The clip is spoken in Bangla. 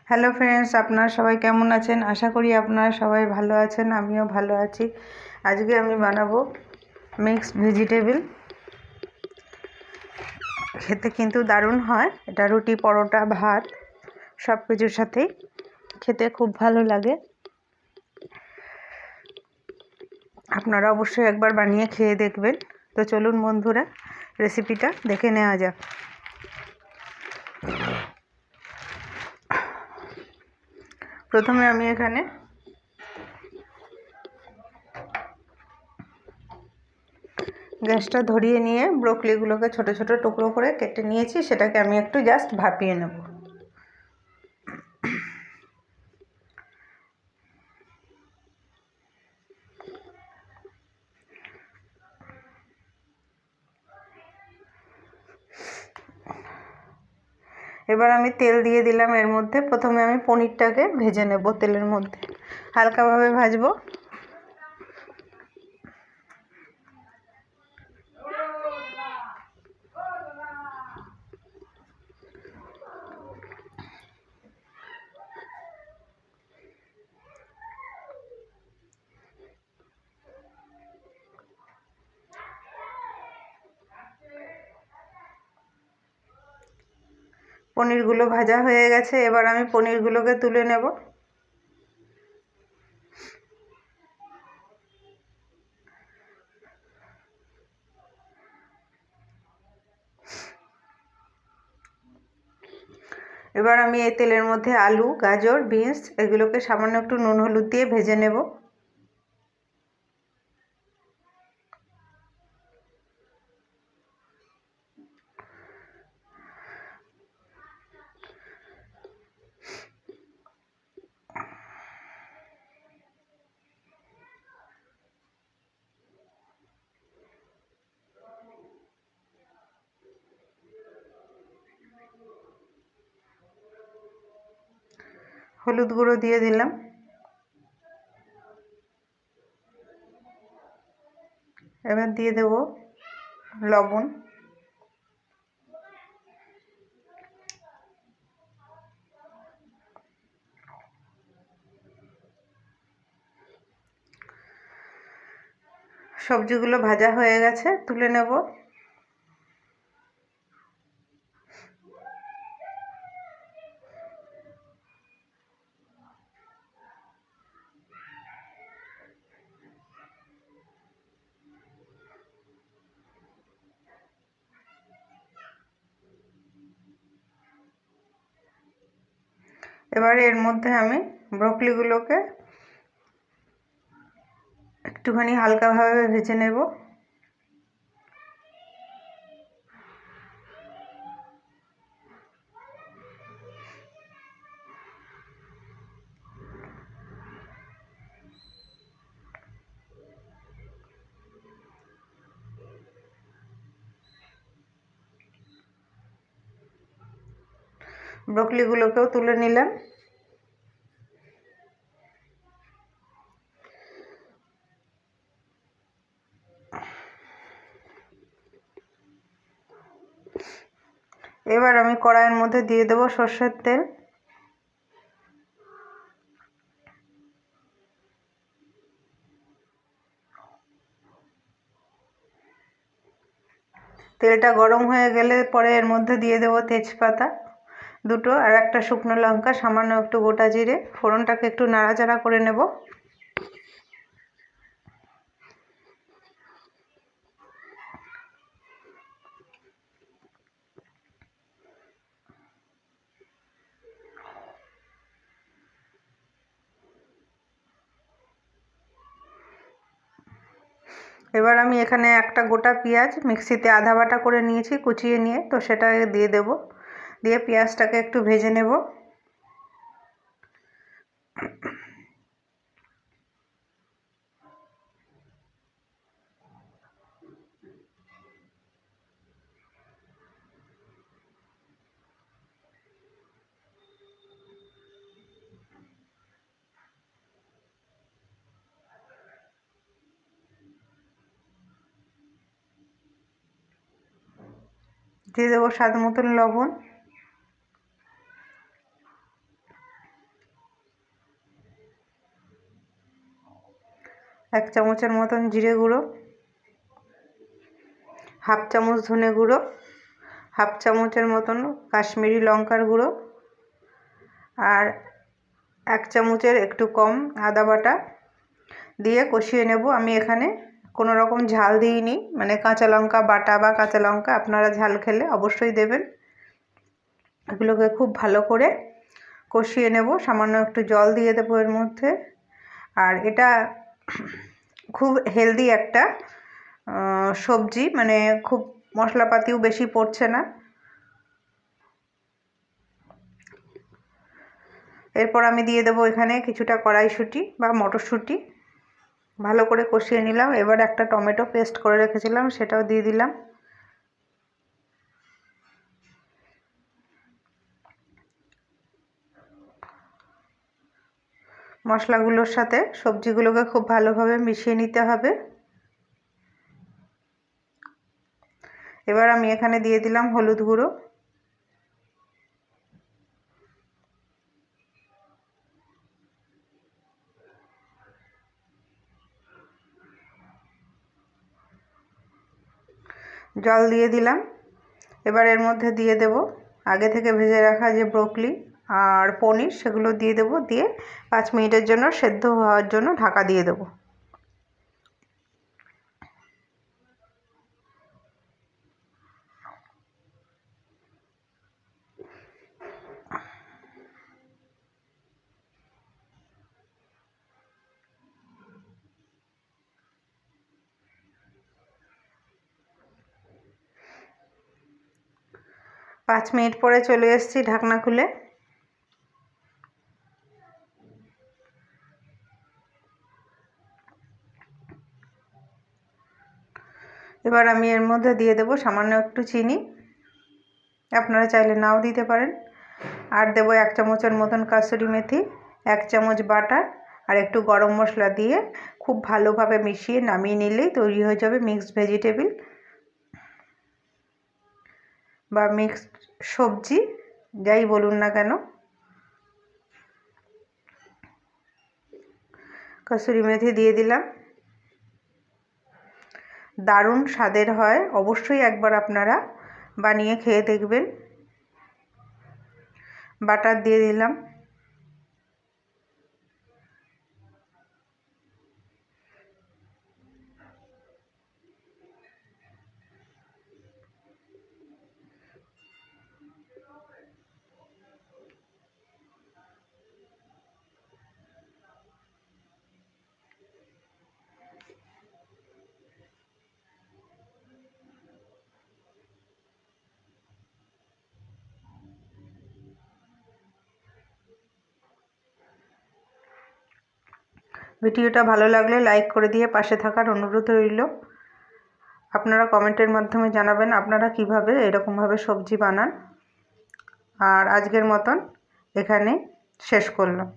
হ্যালো ফ্রেন্ডস, আপনারা সবাই কেমন আছেন? আশা করি আপনারা সবাই ভালো আছেন, আমিও ভালো আছি। আজকে আমি বানাবো মিক্সড ভেজিটেবল। খেতে কিন্তু দারুণ হয়। এটা রুটি, পরোটা, ভাত সব কিছুর সাথেই খেতে খুব ভালো লাগে। আপনারা অবশ্যই একবার বানিয়ে খেয়ে দেখবেন। তো চলুন বন্ধুরা, রেসিপিটা দেখে নেওয়া যাক। প্রথমে আমি এখানে গ্যাসটা ধরিয়ে নিয়ে ব্রোকলিগুলোকে ছোট ছোট টুকরো করে কেটে নিয়েছি। সেটাকে আমি একটু জাস্ট ভাপিয়ে নেব। এবার আমি তেল দিয়ে দিলাম এর মধ্যে। প্রথমে আমি পনিরটাকে ভেজে নেব তেলের মধ্যে, হালকাভাবে ভাজবো। পনিরগুলো ভাজা হয়ে গেছে, এবার আমি পনিরগুলোকে তুলে নেব। এবার আমি এই তেলের মধ্যে আলু, গাজর, বিনস এগুলোকে সামান্য একটু নুন হলুদ দিয়ে ভেজে নেব। হলুদ গুঁড়ো দিয়ে দিলাম। এবার দিয়ে দেব লবণ। সবজিগুলো ভাজা হয়ে গেছে, তুলে নেব। এবারে এর মধ্যে আমি ব্রোকলিগুলোকে একটুখানি হালকাভাবে ভেজে নেব। ব্রোকলিগুলোকেও তুলে নিলাম। এবার আমি কড়াইয়ের মধ্যে দিয়ে দেব সর্ষের তেল। তেলটা গরম হয়ে গেলে পরে এর মধ্যে দিয়ে দেব তেজপাতা দুটো আর একটা শুকনো লঙ্কা, সামান্য একটু গোটা জিরে। ফোড়নটাকে একটু নাড়াচাড়া করে নেব। এবার আমি এখানে একটা গোটা পেঁয়াজ মিক্সিতে আধা বাটা করে নিয়েছি, কুচিয়ে নিয়ে, তো সেটা দিয়ে দেব। দিয়ে পেঁয়াজটাকে একটু ভেজে নেব। দিয়ে দেবো স্বাদ মতন লবণ। 1 চামচের মতন জিরে গুঁড়ো, হাফ চামচ ধনে গুঁড়ো, হাফ চামচের মতন কাশ্মীরি লঙ্কার গুঁড়ো, আর 1 চামচের একটু কম আদা বাটা দিয়ে কষিয়ে নেব। আমি এখানে কোনো রকম ঝাল দিইনি, মানে কাঁচা লঙ্কা বাটা বা কাঁচা লঙ্কা আপনারা ঝাল খেলে অবশ্যই দেবেন। এগুলোকে খুব ভালো করে কষিয়ে নেব। সামান্য একটু জল দিয়ে দেবো এর মধ্যে। আর এটা খুব হেলদি একটা সবজি, মানে খুব মশলাপাতিও বেশি পড়ছে না। এরপর আমি দিয়ে দেবো এখানে কিছুটা কড়াইশুঁটি বা মটরশুঁটি, ভালো করে কষিয়ে নিলাম। এবার একটা টমেটো পেস্ট করে রেখেছিলাম সেটাও দিয়ে দিলাম। মশলাগুলোর সাথে সবজিগুলোকে খুব ভালোভাবে মিশিয়ে নিতে হবে। এবার আমি এখানে দিয়ে দিলাম হলুদ গুঁড়ো, জল দিয়ে দিলাম। এবার এর মধ্যে দিয়ে দেব আগে থেকে ভেজে রাখা যে ব্রোকলি আর পনির, সেগুলো দিয়ে দেব। দিয়ে 5 মিনিটের জন্য সেদ্ধ হওয়ার জন্য ঢাকা দিয়ে দেব। পাঁচ মিনিট পরে চলে এসেছি ঢাকনা খুলে। এবার আমি এর মধ্যে দিয়ে দেব সামান্য একটু চিনি, আপনারা চাইলে নাও দিতে পারেন। আর দেবো 1 চামচের মতন কাসুরি মেথি, 1 চামচ বাটার আর একটু গরম মশলা দিয়ে খুব ভালোভাবে মিশিয়ে নামিয়ে নিলেই তৈরি হয়ে যাবে মিক্সড ভেজিটেবল বা মিক্সড সবজি, যাই বলুন না কেন। কাসুরি মেথি দিয়ে দিলাম। দারুণ স্বাদের হয়, অবশ্যই একবার আপনারা বানিয়ে খেয়ে দেখবেন। বাটার দিয়ে দিলাম। ভিডিওটা ভালো লাগলে লাইক করে দিয়ে পাশে থাকার অনুরোধ রইল। আপনারা কমেন্টের মাধ্যমে জানাবেন আপনারা কিভাবে এরকমভাবে সবজি বানান। আর আজকের মতন এখানে শেষ করলাম।